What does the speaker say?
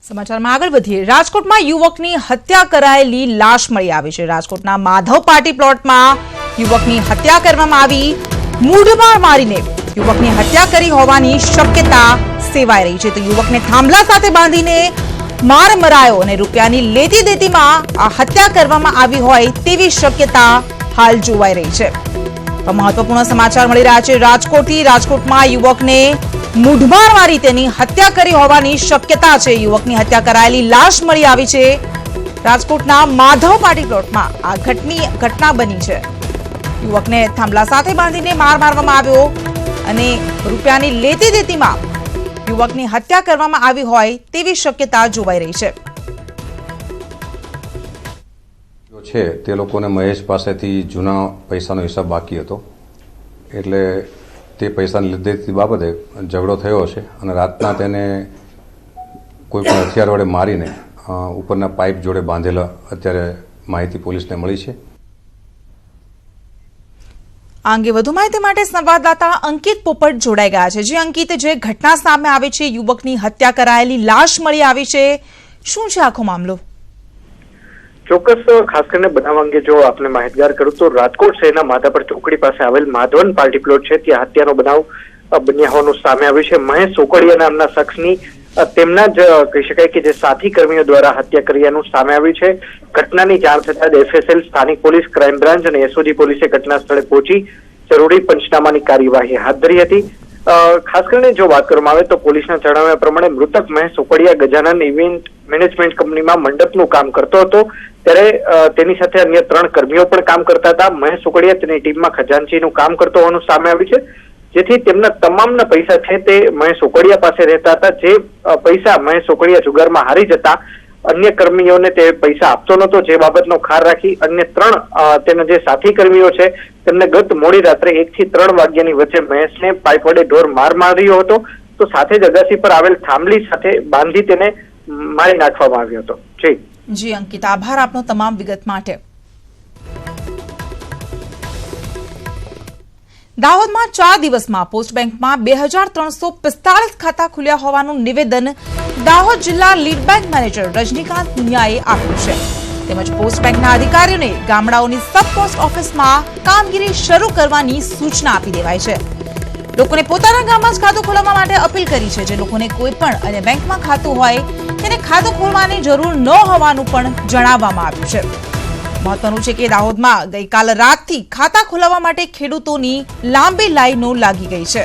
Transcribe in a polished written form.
સમાચારમાં આગળ વધીએ। રાજકોટમાં યુવકની હત્યા કરાયેલી લાશ મળી આવી છે। રાજકોટના માધવ પાર્ટી પ્લોટમાં યુવકની હત્યા કરવામાં આવી। મૂઢમાર મારીને યુવકની હત્યા કરી હોવાની શક્યતા સેવાઈ રહી છે। તો યુવકને થાંભલા સાથે બાંધીને માર મરાયો અને રૂપિયાની લેતી દેતીમાં આ હત્યા કરવામાં આવી હોય તેવી શક્યતા હાલ જોવાઈ રહી છે। મહત્વપૂર્ણ સમાચાર મળી રહ્યા છે। રાજકોટમાં યુવકને મૂઢમાર મારી તેની હત્યા કરી હોવાની શક્યતા છે। યુવકની હત્યા કરાયેલી લાશ મળી આવી છે। રાજકોટના માધવ પાર્ટી પ્લોટમાં આ ઘટના બની છે। યુવકને થાંભલા સાથે બાંધીને માર મારવામાં આવ્યો અને રૂપિયાની લેતી દેતીમાં યુવકની હત્યા કરવામાં આવી હોય તેવી શક્યતા જોવાઈ રહી છે। છે તે લોકોને મહેશ પાસેથી જૂના પૈસાનો હિસાબ બાકી હતો, એટલે તે પૈસાની લીધેથી બાબતે ઝઘડો થયો છે અને રાતના તેને કોઈ પણ હથિયાર વડે મારીને ઉપરના પાઇપ જોડે બાંધેલા અત્યારે માહિતી પોલીસને મળી છે। આ અંગે વધુ માહિતી માટે સંવાદદાતા અંકિત પોપટ જોડાઈ ગયા છે। જે અંકિત, જે ઘટના સામે આવી છે, યુવકની હત્યા કરાયેલી લાશ મળી આવી છે, શું છે આખો મામલો? ચોક્કસ, ખાસ કરીને બનાવ અંગે જો આપને માહિતગાર કરું તો રાજકોટ શહેરના માધાપર ચોકડી પાસે આવેલ માધવન પાર્ટી પ્લોટ છે, ત્યાં હત્યાનો બનાવ બન્યા હોવાનું સામે આવ્યું છે। મહેશ સોકડિયા નામના શખ્સની તેમના જ કહી શકાય કે જે સાથી કર્મીઓ દ્વારા હત્યા કર્યાનું સામે આવ્યું છે। ઘટનાની જાણ થતાં જ એફએસએલ, સ્થાનિક પોલીસ, ક્રાઇમ બ્રાન્ચ અને એસઓજી પોલીસે ઘટના સ્થળે પહોંચી જરૂરી પંચનામાની કાર્યવાહી હાથ ધરી હતી। ખાસ કરીને જો વાત કરવામાં આવે તો પોલીસના જણાવ્યા પ્રમાણે મૃતક મહેશ સોકડિયા ગજાનન ઇવેન્ટ મેનેજમેન્ટ કંપનીમાં મંડપનું કામ કરતો હતો, ત્યારે તેની સાથે અન્ય 3 કર્મીઓ પણ કામ કરતા હતા। મહેશ સોકડિયા તેની ટીમમાં ખજાનચીનું કામ કરતો હોવાનું સામે આવ્યું છે, જેથી તેમના તમામના પૈસા છે તે મહેશ સોકડિયા પાસે રહેતા હતા। જે પૈસા મહેશ સોકડિયા જુગારમાં હારી જતા અન્ય કર્મીઓને તે પૈસા આપતો નહોતો, જે બાબતનો ખાર રાખી અન્ય 3 તેના જે સાથી કર્મીઓ છે તેમને ગત મોડી રાત્રે 1 થી 3 વાગ્યાની વચ્ચે મહેશને પાઇપ વડે ઢોર માર માર્યો હતો, તો સાથે જ અગાસી પર આવેલ થાંભલી સાથે બાંધી તેને મારી નાખવામાં આવ્યો હતો। જી અંકિત, આભાર આપનો તમામ વિગત માટે। દાહોદમાં 4 દિવસમાં પોસ્ટ બેંકમાં 2345 ખાતા ખુલ્યા હોવાનું નિવેદન દાહોદ જિલ્લા લીડ બેંક મેનેજર રજનીકાંત મુનિયાએ આપ્યું છે। તેમજ પોસ્ટ બેંકના અધિકારીઓને ગામડાઓની સબ પોસ્ટ ઓફિસમાં કામગીરી શરૂ કરવાની સૂચના આપી દેવાઈ છે। લોકોને પોતાના ગામમાં જ ખાતું ખોલાવવા માટે અપીલ કરી છે। જે લોકોને કોઈ પણ અન્ય બેંકમાં ખાતું હોય તેને ખાતું ખોલવાની જરૂર ન હોવાનું પણ જણાવવામાં આવ્યું છે। મહત્વનું છે કે દાહોદમાં ગઈકાલ રાતથી ખાતા ખોલાવવા માટે ખેડૂતોની લાંબી લાઈનો લાગી ગઈ છે।